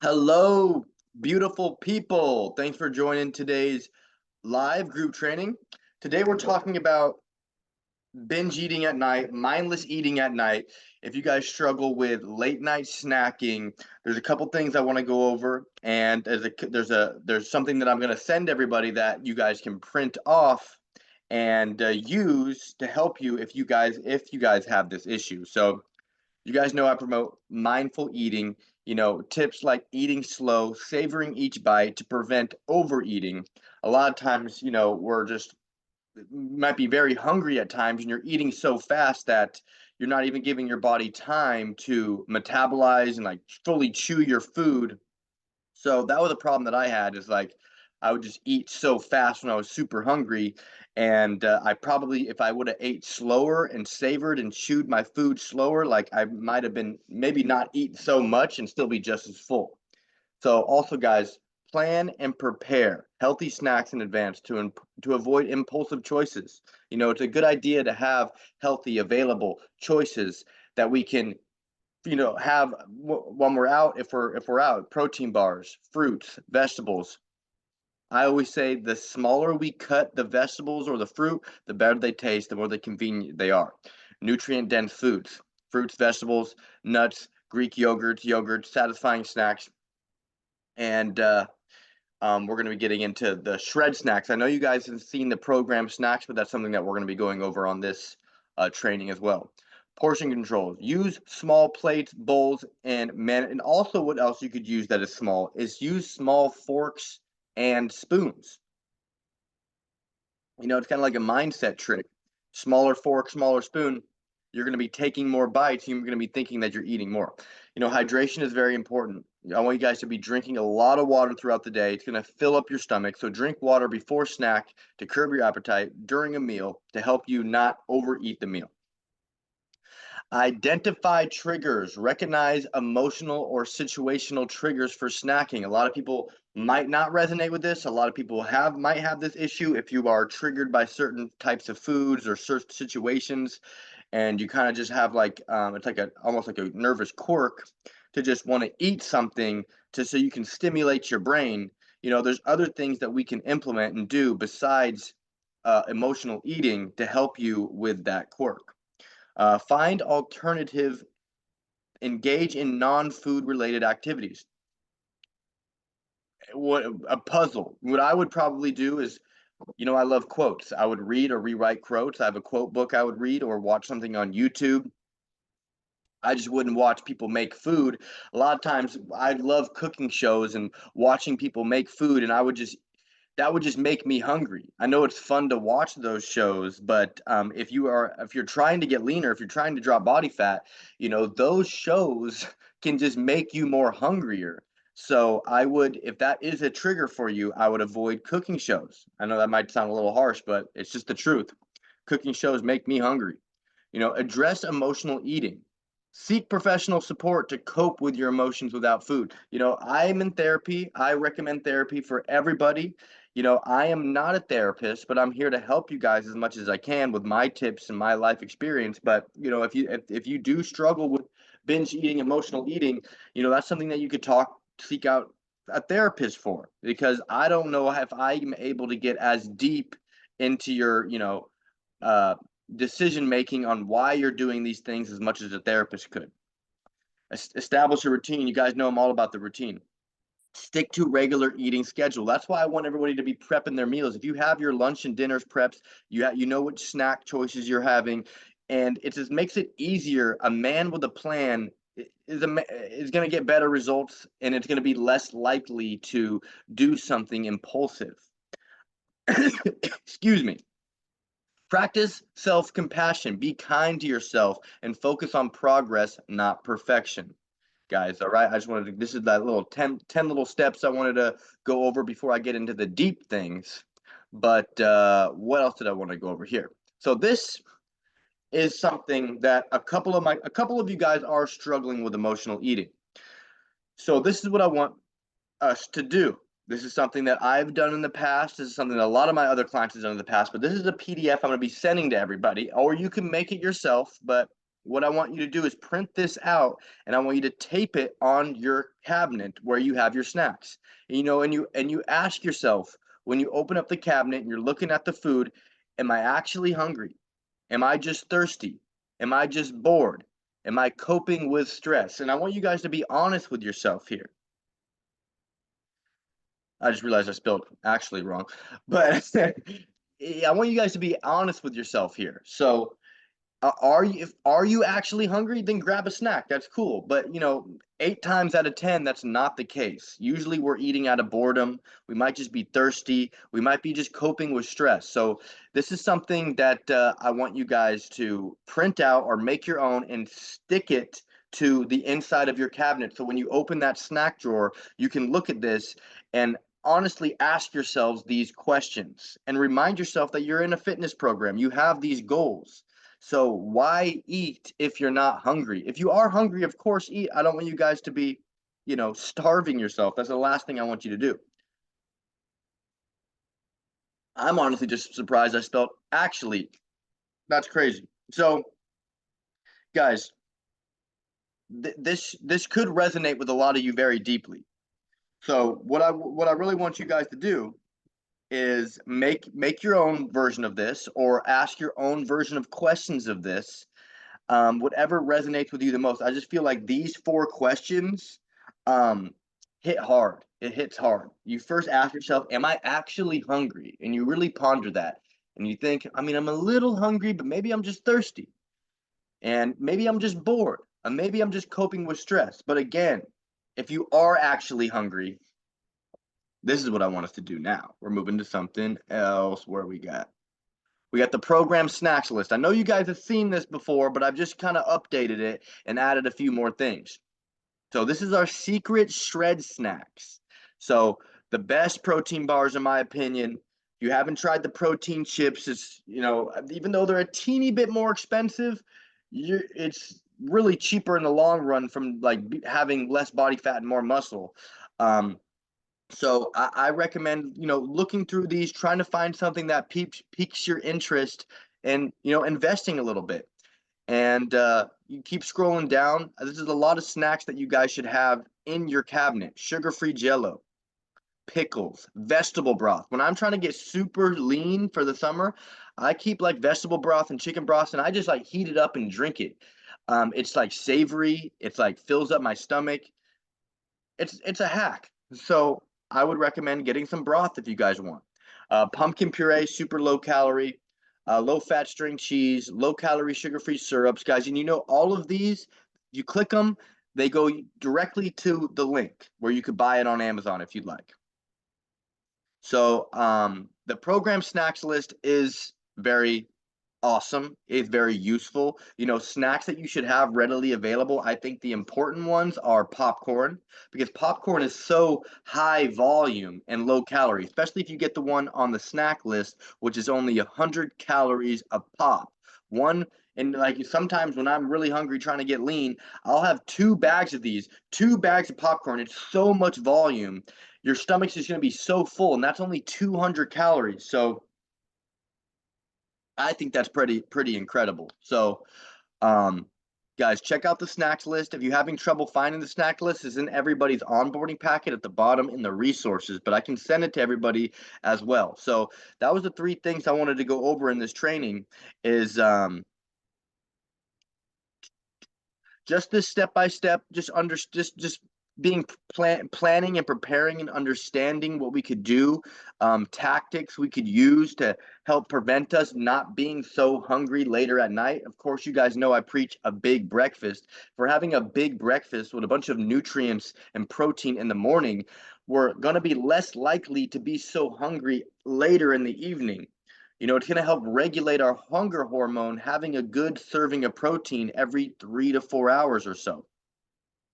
Hello, beautiful people. Thanks for joining today's live group training. Today we're talking about binge eating at night, mindless eating at night. If you guys struggle with late night snacking, there's a couple things I want to go over, and there's something that I'm going to send everybody that you guys can print off and use to help you if you guys have this issue. So you guys know I promote mindful eating, tips like eating slow, savoring each bite to prevent overeating. A lot of times, we're just might be very hungry at times and you're eating so fast that you're not even giving your body time to metabolize and like fully chew your food. So that was a problem that I had is like I would just eat so fast when I was super hungry. And I probably, if I would have ate slower and savored and chewed my food slower, like I might have been maybe not eat so much and still be just as full. So also, guys, plan and prepare healthy snacks in advance to avoid impulsive choices. It's a good idea to have healthy, available choices that we can have when we're out. If we're out, protein bars, fruits, vegetables. I always say the smaller we cut the vegetables or the fruit, the better they taste, the more they convenient they are. Nutrient dense foods, fruits, vegetables, nuts, Greek yogurts, satisfying snacks. And we're going to be getting into the shred snacks. I know you guys have seen the program snacks, but that's something that we're going to be going over on this training as well. Portion control. Use small plates, bowls, and also what else you could use that is small is use small forks and spoons. It's kind of like a mindset trick. Smaller fork, smaller spoon, you're going to be taking more bites. You're going to be thinking that you're eating more. Hydration is very important. I want you guys to be drinking a lot of water throughout the day. It's going to fill up your stomach. So drink water before snack to curb your appetite during a meal to help you not overeat the meal. Identify triggers, recognize emotional or situational triggers for snacking. A lot of people might not resonate with this. A lot of people might have this issue if you are triggered by certain types of foods or certain situations, and you kind of just have like it's like a almost like a nervous quirk to just want to eat something so you can stimulate your brain. There's other things that we can implement and do besides emotional eating to help you with that quirk. Find alternative, engage in non-food related activities. What a puzzle. What I would probably do is, I love quotes. I would read or rewrite quotes. I have a quote book I would read or watch something on YouTube. I just wouldn't watch people make food. A lot of times I love cooking shows and watching people make food, and that would just make me hungry. I know it's fun to watch those shows, but if you're trying to get leaner, if you're trying to drop body fat, those shows can just make you more hungrier. So I would, if that is a trigger for you, I would avoid cooking shows. I know that might sound a little harsh, but it's just the truth. Cooking shows make me hungry. Address emotional eating. Seek professional support to cope with your emotions without food. I'm in therapy. I recommend therapy for everybody. I am not a therapist, but I'm here to help you guys as much as I can with my tips and my life experience. But if you do struggle with binge eating, emotional eating, that's something that you could seek out a therapist for, because I don't know if I'm able to get as deep into your uh, decision making on why you're doing these things as much as a therapist could. Establish a routine. You guys know I'm all about the routine. Stick to regular eating schedule. That's why I want everybody to be prepping their meals. If you have your lunch and dinners preps, you know which snack choices you're having, and it just makes it easier. A man with a plan is going to get better results, and it's going to be less likely to do something impulsive. Excuse me. Practice self compassion. Be kind to yourself and focus on progress, not perfection. Guys, all right? This is that little 10 little steps I wanted to go over before I get into the deep things. But what else did I want to go over here? So, this is something that a couple of you guys are struggling with emotional eating. So, this is what I want us to do. This is something that I've done in the past. This is something that a lot of my other clients have done in the past, but this is a PDF I'm going to be sending to everybody, or you can make it yourself. But what I want you to do is print this out, and I want you to tape it on your cabinet where you have your snacks. And you ask yourself, when you open up the cabinet and you're looking at the food, am I actually hungry? Am I just thirsty? Am I just bored? Am I coping with stress? And I want you guys to be honest with yourself here. I just realized I spelled actually wrong, but I want you guys to be honest with yourself here. So are you actually hungry? Then grab a snack. That's cool. But 8 times out of 10, that's not the case. Usually we're eating out of boredom. We might just be thirsty. We might be just coping with stress. So this is something that I want you guys to print out or make your own and stick it to the inside of your cabinet. So when you open that snack drawer, you can look at this and honestly ask yourselves these questions and remind yourself that you're in a fitness program. You have these goals. So why eat if you're not hungry? If you are hungry, of course, eat. I don't want you guys to be, starving yourself. That's the last thing I want you to do. I'm honestly just surprised I spelled actually. That's crazy. So, guys, this could resonate with a lot of you very deeply. So, what I really want you guys to do is make your own version of this, or ask your own version of questions of this, whatever resonates with you the most. I just feel like these 4 questions um, hit hard. It hits hard. You first ask yourself, am I actually hungry? And you really ponder that. And you think, I mean, I'm a little hungry, but maybe I'm just thirsty. And maybe I'm just bored. And maybe I'm just coping with stress. But again, if you are actually hungry, this is what I want us to do now. We're moving to something else. Where we got the program snacks list. I know you guys have seen this before, but I've just kind of updated it and added a few more things. So this is our secret shred snacks. So the best protein bars, in my opinion. If you haven't tried the protein chips, it's, even though they're a teeny bit more expensive, it's really cheaper in the long run from like having less body fat and more muscle. So I recommend, looking through these, trying to find something that piques your interest, and, investing a little bit. And you keep scrolling down. This is a lot of snacks that you guys should have in your cabinet. Sugar-free Jello, pickles, vegetable broth. When I'm trying to get super lean for the summer, I keep like vegetable broth and chicken broth, and I just like heat it up and drink it. It's like savory. It's like fills up my stomach. It's a hack. So I would recommend getting some broth if you guys want. Pumpkin puree, super low calorie, low fat string cheese, low calorie sugar free syrups, guys. And all of these, you click them, they go directly to the link where you could buy it on Amazon if you'd like. So the program snacks list is very awesome. It's very useful. Snacks that you should have readily available. I think the important ones are popcorn, because popcorn is so high volume and low calorie, especially if you get the one on the snack list, which is only 100 calories a pop. One, and like sometimes when I'm really hungry trying to get lean, I'll have 2 bags of these, 2 bags of popcorn. It's so much volume. Your stomach's just going to be so full, and that's only 200 calories. So I think that's pretty incredible. So, um, guys, check out the snacks list. If you're having trouble finding the snack list, it's in everybody's onboarding packet at the bottom in the resources, but I can send it to everybody as well. So that was the 3 things I wanted to go over in this training. Is just this step by step, just being planning and preparing and understanding what we could do, tactics we could use to help prevent us not being so hungry later at night. Of course, you guys know I preach a big breakfast. If we're having a big breakfast with a bunch of nutrients and protein in the morning, we're going to be less likely to be so hungry later in the evening. It's going to help regulate our hunger hormone, having a good serving of protein every 3 to 4 hours or so.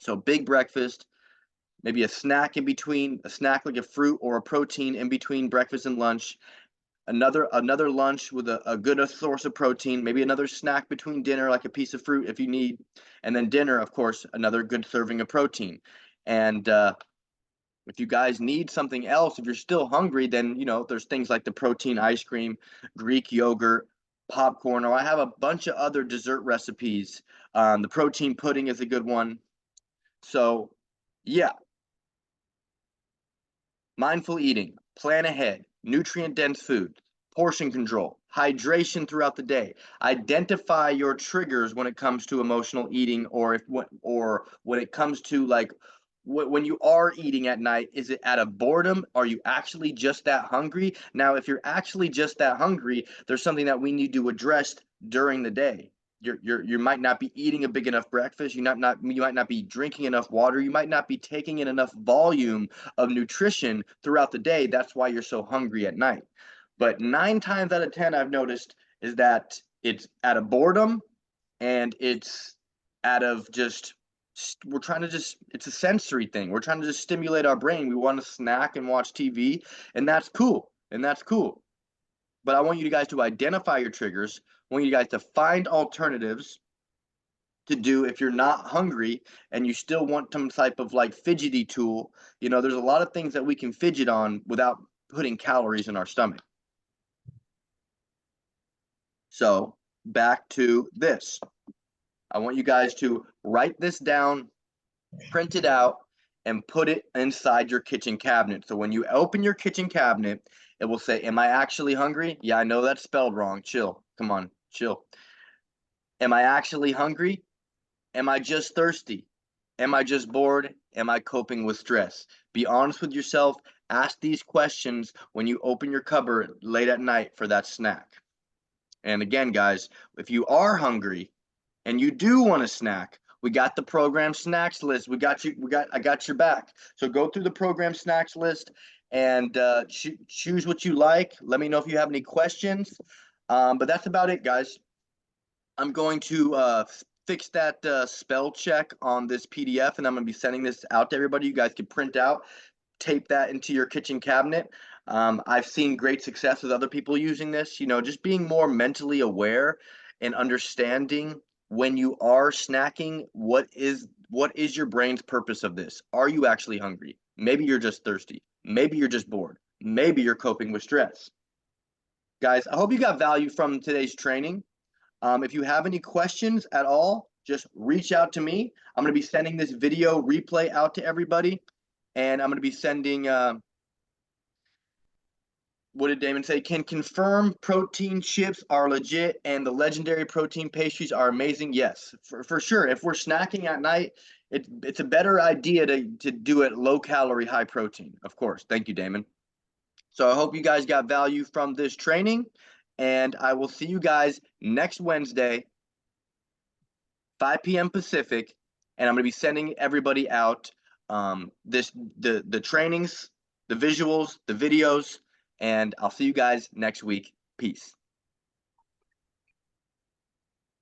So big breakfast, maybe a snack in between, a snack like a fruit or a protein in between breakfast and lunch, another lunch with a good source of protein, maybe another snack between dinner like a piece of fruit if you need, and then dinner, of course, another good serving of protein. And if you guys need something else, if you're still hungry, then there's things like the protein ice cream, Greek yogurt, popcorn, or I have a bunch of other dessert recipes. The protein pudding is a good one. So, yeah, mindful eating, plan ahead, nutrient dense food, portion control, hydration throughout the day. Identify your triggers when it comes to emotional eating, or when it comes to like when you are eating at night, is it out of boredom? Are you actually just that hungry? Now, if you're actually just that hungry, there's something that we need to address during the day. You might not be eating a big enough breakfast. You might not be drinking enough water. You might not be taking in enough volume of nutrition throughout the day. That's why you're so hungry at night. But 9 times out of 10, I've noticed is that it's out of boredom, and it's out of just we're trying to just it's a sensory thing. We're trying to just stimulate our brain. We want to snack and watch TV, and that's cool. And that's cool. But I want you guys to identify your triggers. I want you guys to find alternatives to do if you're not hungry and you still want some type of like fidgety tool. There's a lot of things that we can fidget on without putting calories in our stomach. So back to this. I want you guys to write this down, print it out, and put it inside your kitchen cabinet. So when you open your kitchen cabinet, it will say, "Am I actually hungry?" Yeah, I know that's spelled wrong. Chill. Come on, chill. Am I actually hungry? Am I just thirsty? Am I just bored? Am I coping with stress? Be honest with yourself. Ask these questions when you open your cupboard late at night for that snack. And again, guys, if you are hungry and you do want a snack, we got the program snacks list. We got you. I got your back. So go through the program snacks list and choose what you like. Let me know if you have any questions. But that's about it, guys. I'm going to fix that spell check on this PDF, and I'm going to be sending this out to everybody. You guys can print out, tape that into your kitchen cabinet. I've seen great success with other people using this. Just being more mentally aware and understanding when you are snacking, what is your brain's purpose of this? Are you actually hungry? Maybe you're just thirsty. Maybe you're just bored. Maybe you're coping with stress. Guys, I hope you got value from today's training. If you have any questions at all, just reach out to me. I'm going to be sending this video replay out to everybody, and I'm going to be sending. What did Damon say? Can confirm protein chips are legit and the legendary protein pastries are amazing. Yes, for sure. If we're snacking at night, it's a better idea to do it low calorie, high protein. Of course. Thank you, Damon. So I hope you guys got value from this training, and I will see you guys next Wednesday, 5 p.m. Pacific, and I'm going to be sending everybody out the trainings, the visuals, the videos, and I'll see you guys next week. Peace.